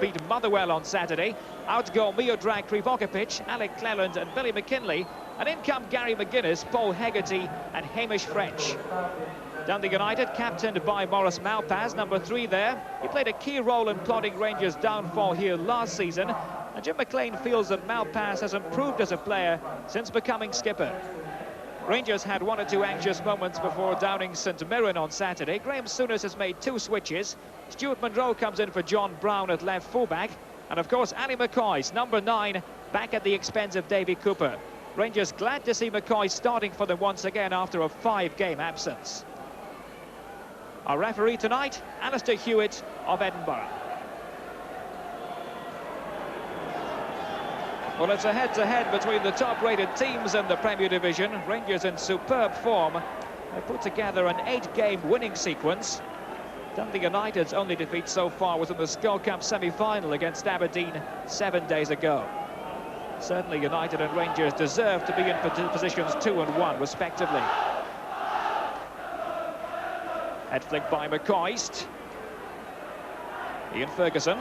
beat Motherwell on Saturday. Out go Miodrag Krivokapic, Alec Cleland and Billy McKinlay. And in come Gary McGuinness, Paul Hegarty and Hamish French. Dundee United, captained by Maurice Malpas, number 3 there. He played a key role in plodding Rangers' downfall here last season. And Jim McLean feels that Malpas has improved as a player since becoming skipper. Rangers had 1 or 2 anxious moments before downing St Mirren on Saturday. Graham Souness has made 2 switches. Stuart Munro comes in for John Brown at left fullback. And of course, Ali McCoy's number 9 back at the expense of Davy Cooper. Rangers glad to see McCoy starting for them once again after a 5-game absence. Our referee tonight, Alistair Hewitt of Edinburgh. Well, it's a head-to-head between the top-rated teams in the Premier Division. Rangers in superb form. They put together an 8-game winning sequence. Dundee United's only defeat so far was in the Skull Cup semi-final against Aberdeen 7 days ago. Certainly United and Rangers deserve to be in positions 2 and 1 respectively. Head flick by McCoist. Ian Ferguson.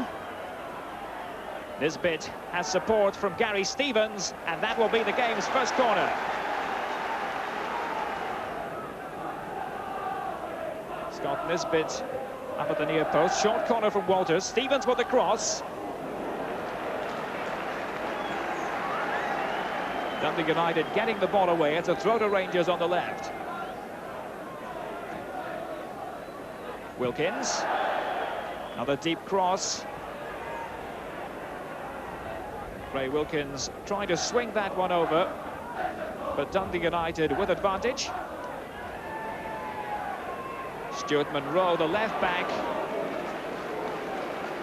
Nisbet has support from Gary Stevens, and that will be the game's first corner. Scott Nisbet up at the near post. Short corner from Walters. Stevens with the cross. Dundee United getting the ball away. It's a throw to Rangers on the left. Wilkins. Another deep cross. Ray Wilkins trying to swing that one over, but Dundee United with advantage. Stuart Munro, the left back,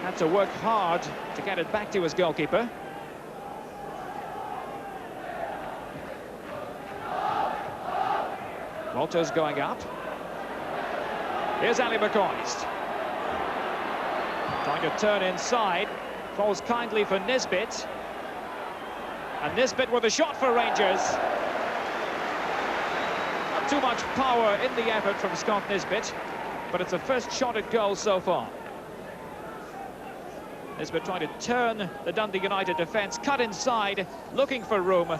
had to work hard to get it back to his goalkeeper. Walters going up. Here's Ali McCoist. Trying to turn inside. Falls kindly for Nisbet. And Nisbet with a shot for Rangers. Not too much power in the effort from Scott Nisbet, but it's a first shot at goal so far. Nisbet trying to turn the Dundee United defence, cut inside, looking for room,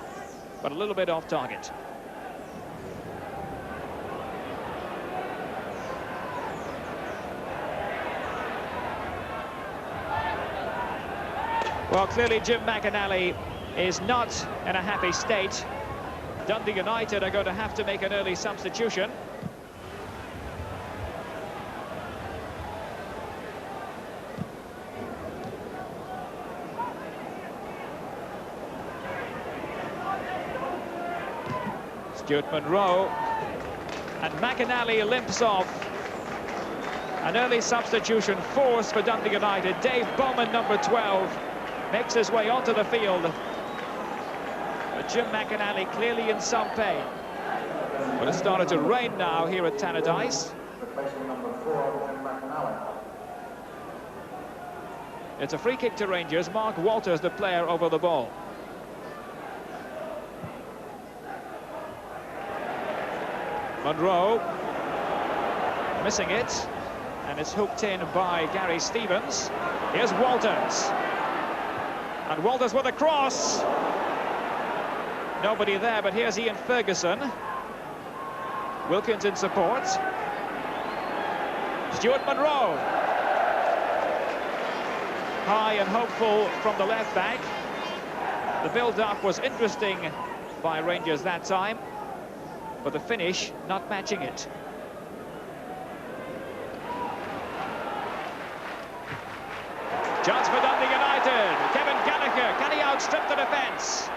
but a little bit off target. Well, clearly Jim McInally is not in a happy state. Dundee United are going to have to make an early substitution. Stuart Munro, and McInally limps off. An early substitution forced for Dundee United. Dave Bowman, number 12, makes his way onto the field. But Jim McInally clearly in some pain. But it's started to rain now here at Tannadice. It's a free kick to Rangers. Mark Walters, the player, over the ball. Munro missing it, and it's hooked in by Gary Stevens. Here's Walters. And Walters with a cross. Nobody there, but here's Ian Ferguson. Wilkins in support. Stuart Munro. High and hopeful from the left back. The build-up was interesting by Rangers that time, but the finish not matching it. Chance for Dundee United. Kevin Gallagher, can he outstrip the defence?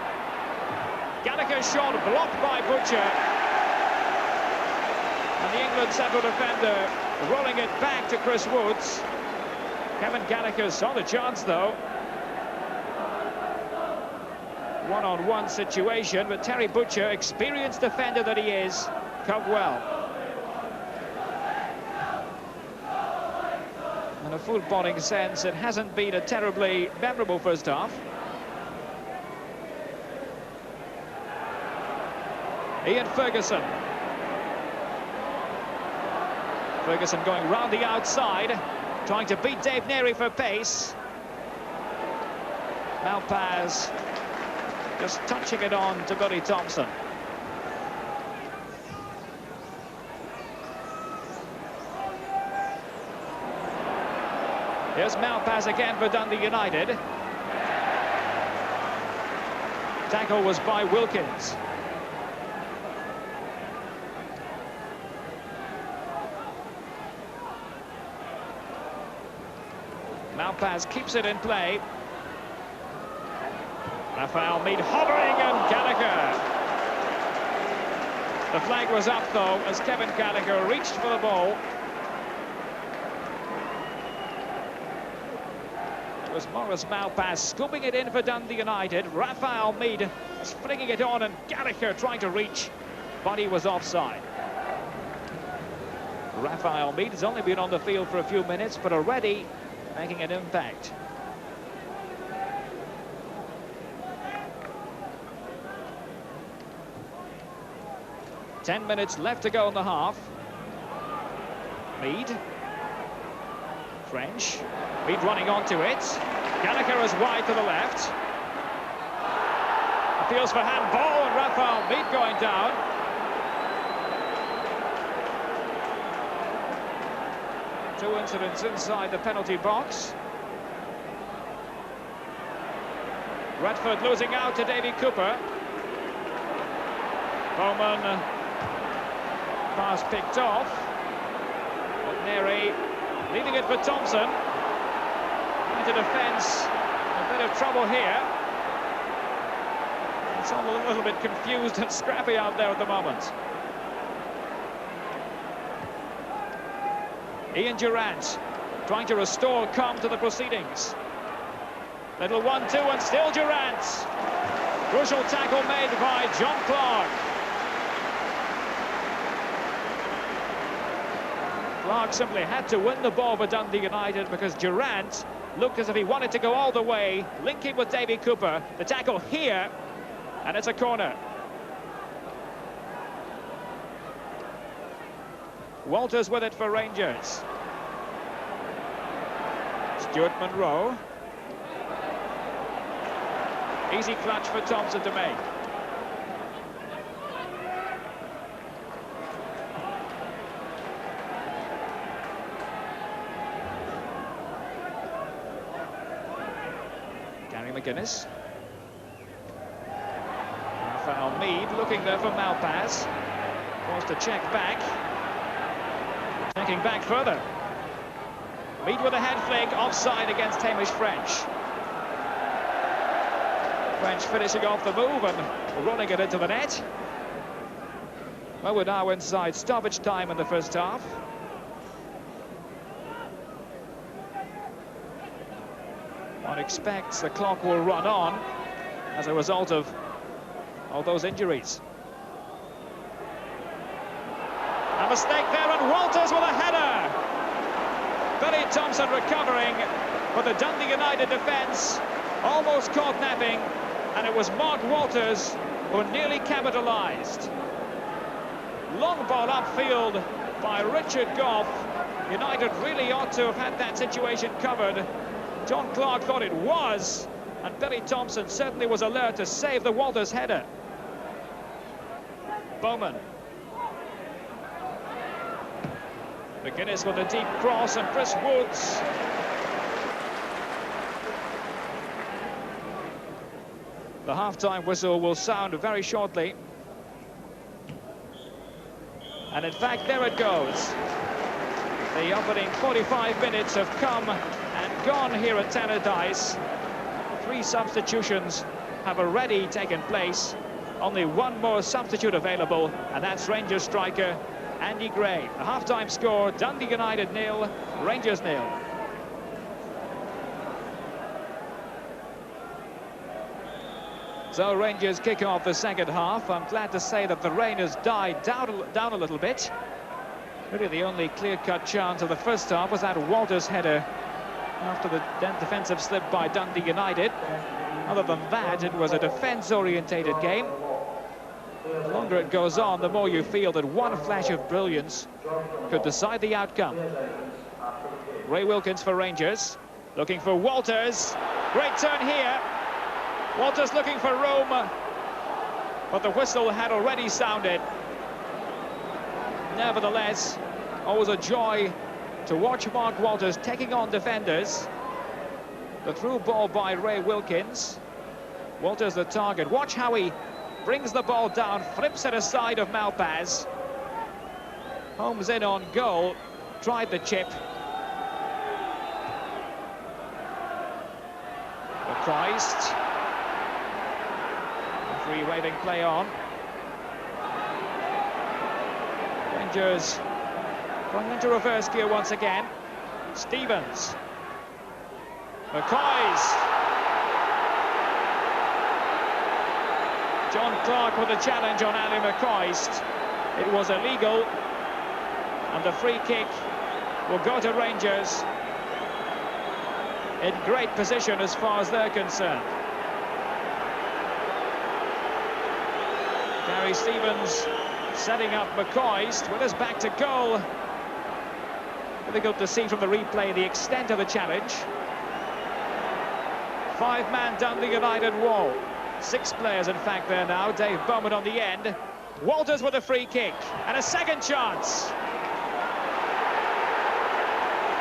Gallagher's shot blocked by Butcher. And the England central defender rolling it back to Chris Woods. Kevin Gallagher saw the chance though. One-on-one situation, but Terry Butcher, experienced defender that he is, coped well. In a footballing sense, it hasn't been a terribly memorable first half. Ian Ferguson. Ferguson going round the outside, trying to beat Dave Neary for pace. Malpaz just touching it on to Billy Thompson. Here's Malpaz again for Dundee United. Tackle was by Wilkins. Malpaz keeps it in play. Raphael Meade hovering, and Gallagher. The flag was up though as Kevin Gallagher reached for the ball. It was Maurice Malpaz scooping it in for Dundee United. Raphael Meade was flinging it on, and Gallagher trying to reach, but he was offside. Raphael Meade has only been on the field for a few minutes, but already making an impact. Ten minutes left to go in the half. Meade. French. Meade running onto it. Gallagher is wide to the left. Appeals for handball, and Raphael Meade going down. Two incidents inside the penalty box. Redford losing out to Davy Cooper. Bowman, pass picked off. But Neri leaving it for Thompson. Into defence, a bit of trouble here. It's all a little bit confused and scrappy out there at the moment. Ian Durrant trying to restore calm to the proceedings. Little 1-2, and still Durrant. Crucial tackle made by John Clark. Clark simply had to win the ball for Dundee United because Durrant looked as if he wanted to go all the way, linking with Davy Cooper. The tackle here, and it's a corner. Walters with it for Rangers. Stuart Monroe. Easy clutch for Thompson to make. Gary McGuinness. Raphael Meade looking there for Malpaz. Forced to check back. Checking back further. Meade with a head flick, offside against Hamish French. French finishing off the move and running it into the net. Well, we're now inside stoppage time in the first half. One expects the clock will run on as a result of all those injuries. A mistake there, and Walters with a header. Billy Thompson recovering, but the Dundee United defence almost caught napping, and it was Mark Walters who nearly capitalised. Long ball upfield by Richard Gough. United really ought to have had that situation covered. John Clark thought it was, and Billy Thompson certainly was alert to save the Walters header. Bowman. McGuinness with a deep cross, and Chris Woods. The half-time whistle will sound very shortly. And in fact, there it goes. The opening 45 minutes have come and gone here at Tannadice. 3 substitutions have already taken place. Only one more substitute available, and that's Rangers striker Andy Gray. A half-time score, Dundee United 0, Rangers 0. So Rangers kick off the second half. I'm glad to say that the rain has died down a little bit. Really the only clear-cut chance of the first half was that Walters header after the defensive slip by Dundee United. Other than that, it was a defence-orientated game. The longer it goes on, the more you feel that one flash of brilliance could decide the outcome. Ray Wilkins for Rangers, looking for Walters. Great turn here. Walters looking for room, but the whistle had already sounded. Nevertheless, always a joy to watch Mark Walters taking on defenders. The through ball by Ray Wilkins. Walters the target. Watch how he brings the ball down, flips it aside of Malpaz. Holmes in on goal, tried the chip. The Christ. Free waving play on. Rangers going into reverse gear once again. Stevens. McCoy's. John Clark with a challenge on Ali McCoist. It was illegal, and the free kick will go to Rangers in great position as far as they're concerned. Gary Stevens setting up McCoist with his back to goal. Difficult to see from the replay the extent of the challenge. Five-man Dundee United wall. 6 players, in fact, there now. Dave Bowman on the end. Walters with a free kick. And a second chance.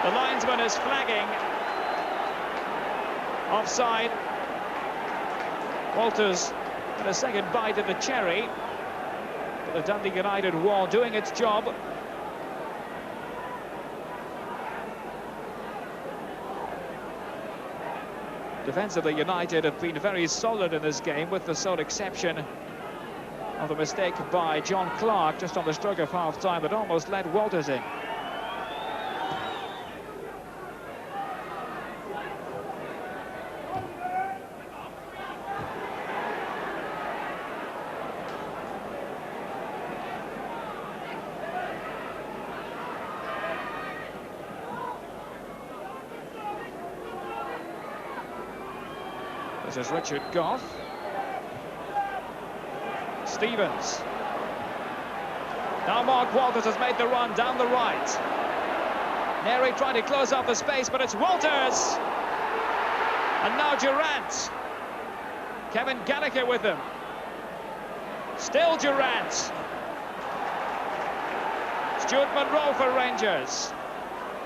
The linesman is flagging. Offside. Walters with a second bite at the cherry. But the Dundee United wall doing its job. Defensively, United have been very solid in this game, with the sole exception of the mistake by John Clark just on the stroke of half-time that almost led Walters in. This is Richard Goff. Stevens. Now Mark Walters has made the run down the right. Neri trying to close off the space, but it's Walters! And now Durant. Kevin Gallagher with him. Still Durant. Stuart Monroe for Rangers.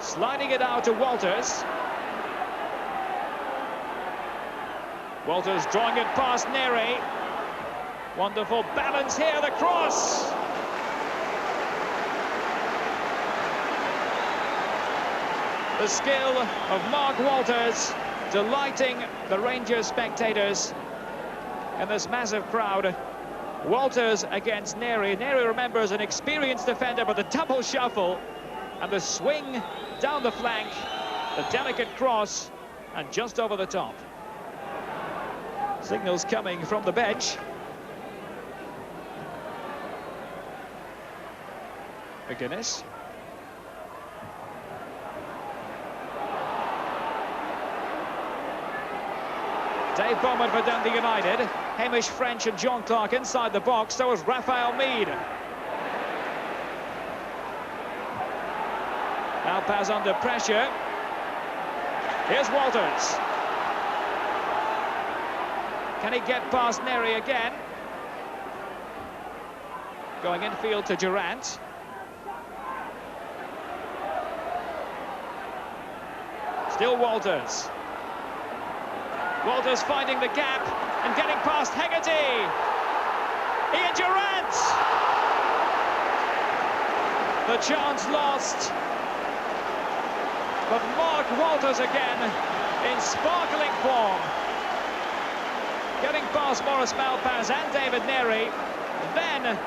Sliding it out to Walters. Walters drawing it past Neri. Wonderful balance here, the cross. The skill of Mark Walters delighting the Rangers spectators in this massive crowd. Walters against Neri. Neri, remember, is an experienced defender, but the double shuffle and the swing down the flank, the delicate cross, and just over the top. Signals coming from the bench. McGuinness. Dave Bowman for Dundee United. Hamish French and John Clark inside the box. So is Raphael Mead. Malpaz under pressure. Here's Walters. Can he get past Neri again? Going infield to Durant. Still Walters. Walters finding the gap and getting past Hegarty. Ian Durant! The chance lost. But Mark Walters again in sparkling form. Getting past Maurice Malpaz and David Neri. Then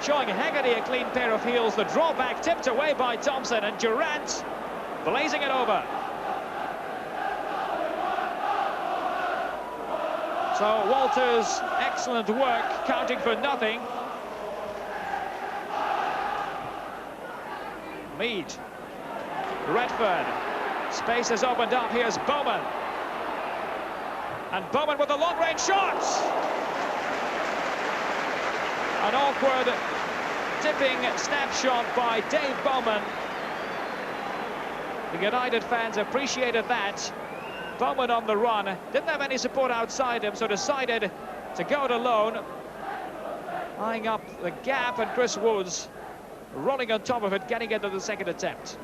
showing Hegarty a clean pair of heels. The drawback tipped away by Thompson, and Durant blazing it over. So Walters, excellent work, counting for nothing. Mead. Redford. Space has opened up. Here's Bowman. And Bowman with a long-range shot! An awkward tipping snapshot by Dave Bowman. The United fans appreciated that. Bowman on the run, didn't have any support outside him, so decided to go it alone, eyeing up the gap, and Chris Woods rolling on top of it, getting into the second attempt.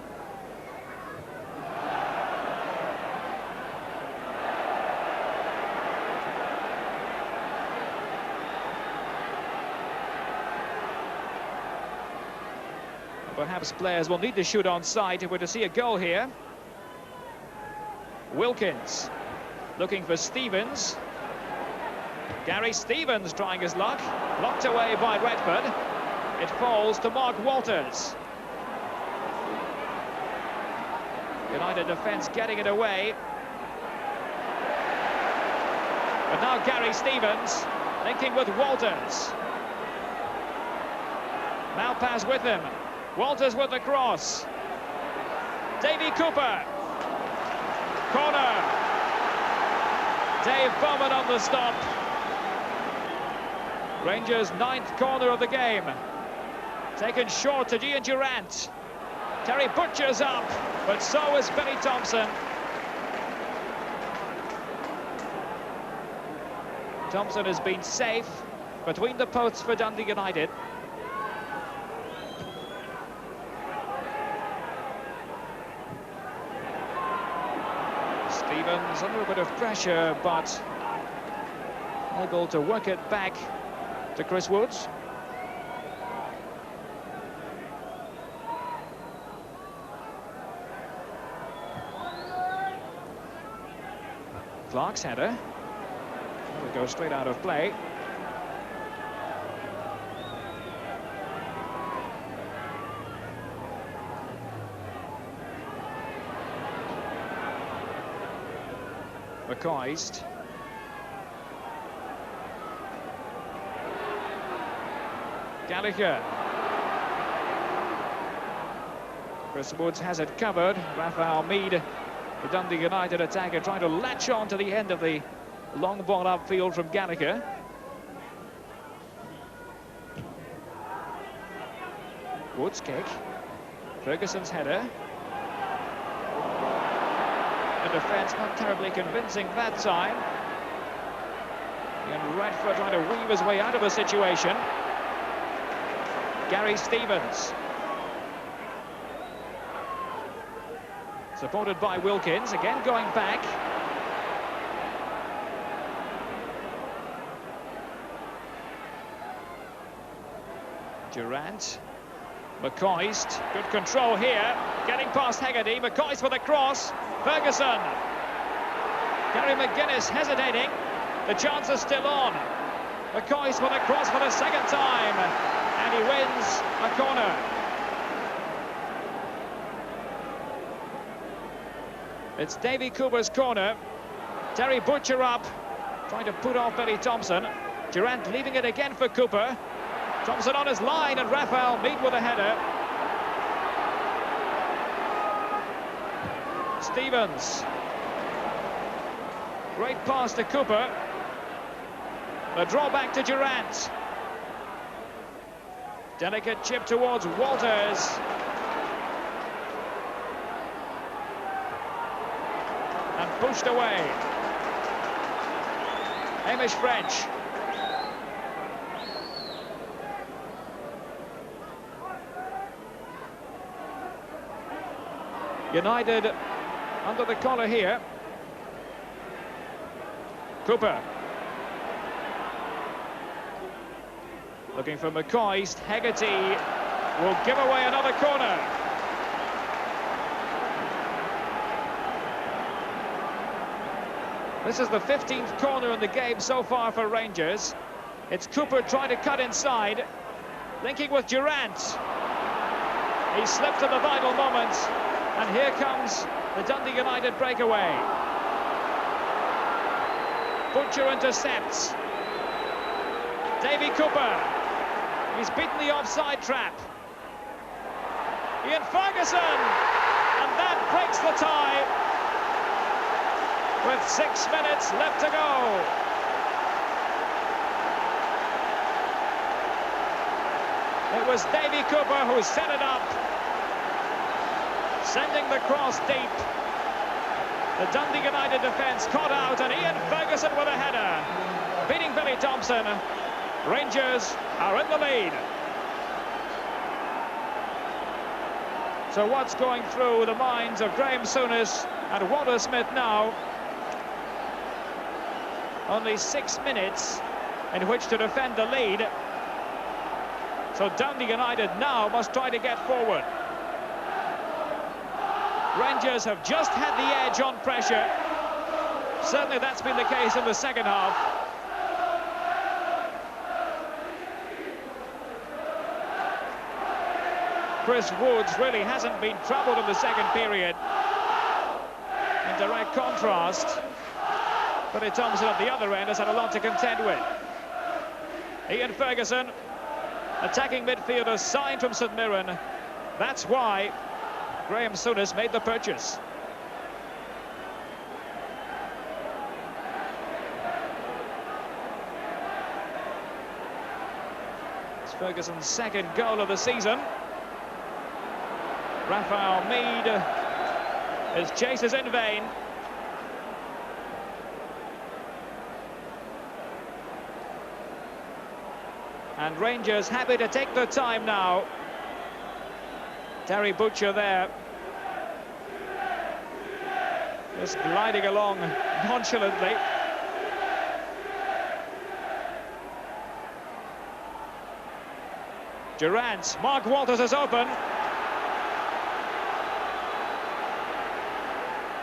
Perhaps players will need to shoot on side if we're to see a goal here. Wilkins looking for Stevens. Gary Stevens trying his luck. Blocked away by Redford. It falls to Mark Walters. United defence getting it away. But now Gary Stevens linking with Walters. Now pass with him. Walters with the cross. Davy Cooper. Corner. Dave Bowman on the stop. Rangers' 9th corner of the game. Taken short to Ian Durrant. Terry Butcher's up, but so is Billy Thompson. Thompson has been safe between the posts for Dundee United. Stevens under a bit of pressure, but able to work it back to Chris Woods. Clark's header. Will go straight out of play. McCoist. Gallagher. Chris Woods has it covered. Raphael Mead, the Dundee United attacker, trying to latch on to the end of the long ball upfield from Gallagher. Woods kick. Ferguson's header. The defence not terribly convincing that time. And Redford trying to weave his way out of the situation. Gary Stevens. Supported by Wilkins, again going back. Durrant. McCoist, good control here, getting past Hegarty. McCoist with a cross. Ferguson. Gary McGuinness hesitating. The chance is still on. McCoist with a cross for the second time. And he wins a corner. It's Davy Cooper's corner. Terry Butcher up, trying to put off Billy Thompson. Durrant leaving it again for Cooper. Thompson on his line, and Raphael Mead with a header. Stevens. Great pass to Cooper. The draw back to Durrant. Delicate chip towards Walters. And pushed away. Hamish French. United under the collar here. Cooper. Looking for McCoist. Hegarty will give away another corner. This is the 15th corner in the game so far for Rangers. It's Cooper trying to cut inside. Linking with Durrant. He slipped at the vital moment. And here comes the Dundee United breakaway. Butcher intercepts. Davy Cooper. He's beaten the offside trap. Ian Ferguson. And that breaks the tie. With 6 minutes left to go. It was Davy Cooper who set it up. Sending the cross deep. The Dundee United defence caught out, and Ian Ferguson with a header. Beating Billy Thompson. Rangers are in the lead. So what's going through the minds of Graham Souness and Walter Smith now? Only 6 minutes in which to defend the lead. So Dundee United now must try to get forward. Rangers have just had the edge on pressure. Certainly that's been the case in the second half. Chris Woods really hasn't been troubled in the second period. In direct contrast, Billy Thompson at the other end has had a lot to contend with. Ian Ferguson, attacking midfielder signed from St Mirren. That's why Graham Souness made the purchase. It's Ferguson's second goal of the season. Raphael Meade, his chase is in vain. And Rangers happy to take their time now. Terry Butcher there, just gliding along nonchalantly. Durant, Mark Walters is open.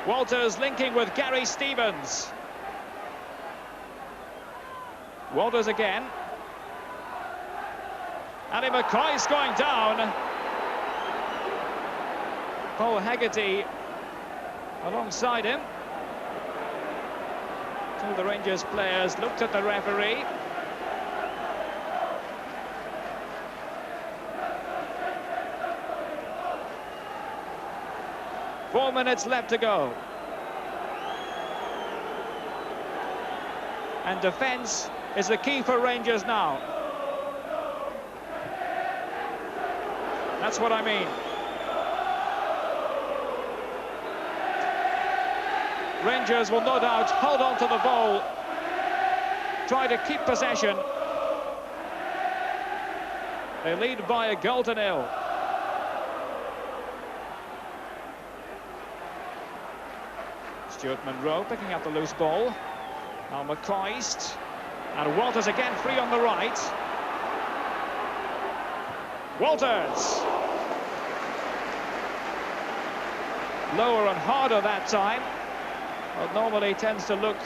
Walters linking with Gary Stevens. Walters again. Andy McCoy's going down. Paul Haggerty alongside him. Two of the Rangers players looked at the referee. Four minutes left to go. And defence is the key for Rangers now. That's what I mean. Rangers will no doubt hold on to the ball, try to keep possession. They lead by a goal to nil. Stuart Monroe picking up the loose ball. Now McCoist. And Walters again free on the right. Walters. Lower and harder that time. Well, normally tends to look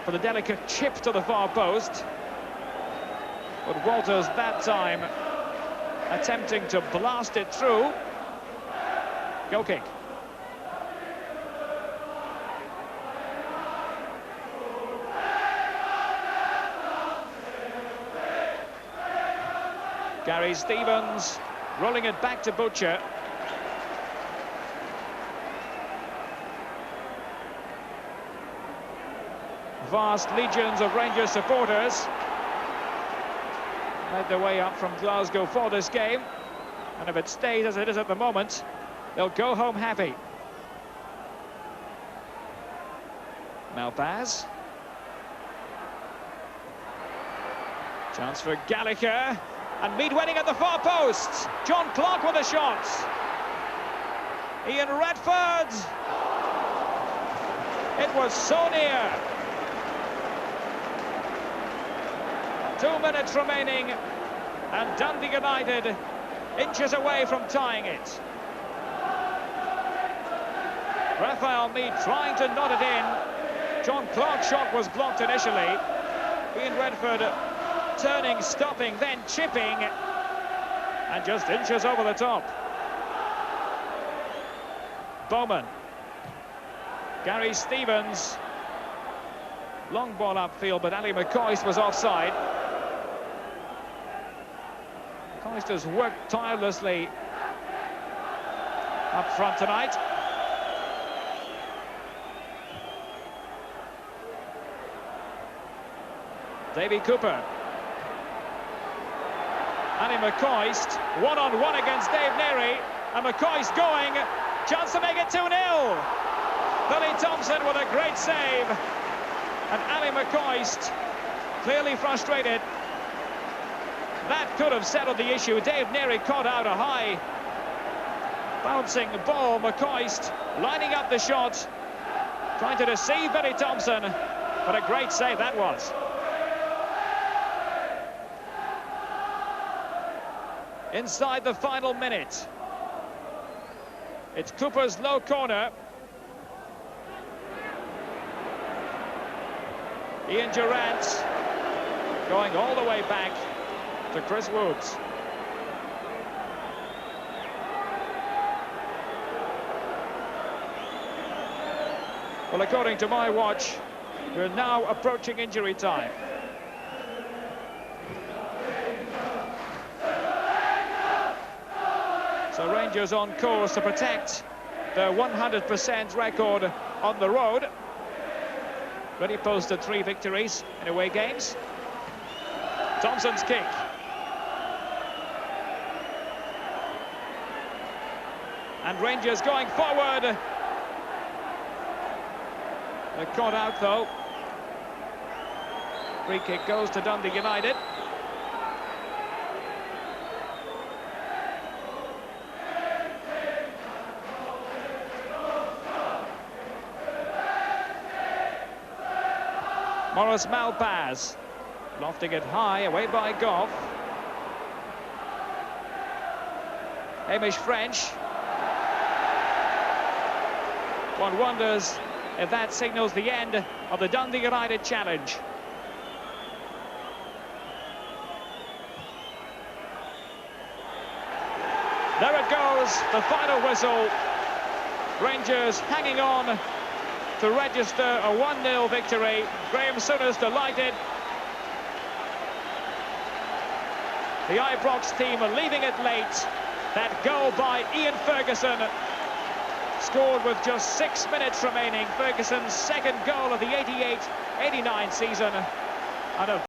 for the delicate chip to the far post. But Walters that time attempting to blast it through. Goal kick. Gary Stevens rolling it back to Butcher. Vast legions of Rangers supporters made their way up from Glasgow for this game, and if it stays as it is at the moment, they'll go home happy. Malpaz. Chance for Gallagher. And Meade winning at the far post. John Clark with a shot. Ian Redford. It was so near. 2 minutes remaining. And Dundee United inches away from tying it. Raphael Meade trying to knot it in. John Clark's shot was blocked initially. Ian Redford turning, stopping, then chipping, and just inches over the top. Bowman. Gary Stevens. Long ball upfield, but Ali McCoist was offside. McCoist has worked tirelessly up front tonight. Davy Cooper. Andy McCoist, one-on-one against Dave Neary, and McCoist going, chance to make it 2-0. Billy Thompson with a great save. And Ali McCoist clearly frustrated. That could have settled the issue. Dave Neary caught out a high bouncing ball. McCoist lining up the shot, trying to deceive Billy Thompson. But a great save that was. Inside the final minute. It's Cooper's low corner. Ian Durant going all the way back to Chris Woods. Well, according to my watch, we're now approaching injury time. So Rangers on course to protect their 100% record on the road. Already posted 3 victories in away games. Thompson's kick. And Rangers going forward. They're caught out though. Free kick goes to Dundee United. Maurice Malpaz lofting it high, away by Goff. Hamish French. One wonders if that signals the end of the Dundee United challenge. There it goes, the final whistle. Rangers hanging on to register a 1-0 victory. Graham Souness delighted. The Ibrox team are leaving it late. That goal by Ian Ferguson, scored with just 6 minutes remaining. Ferguson's second goal of the 88-89 season. And a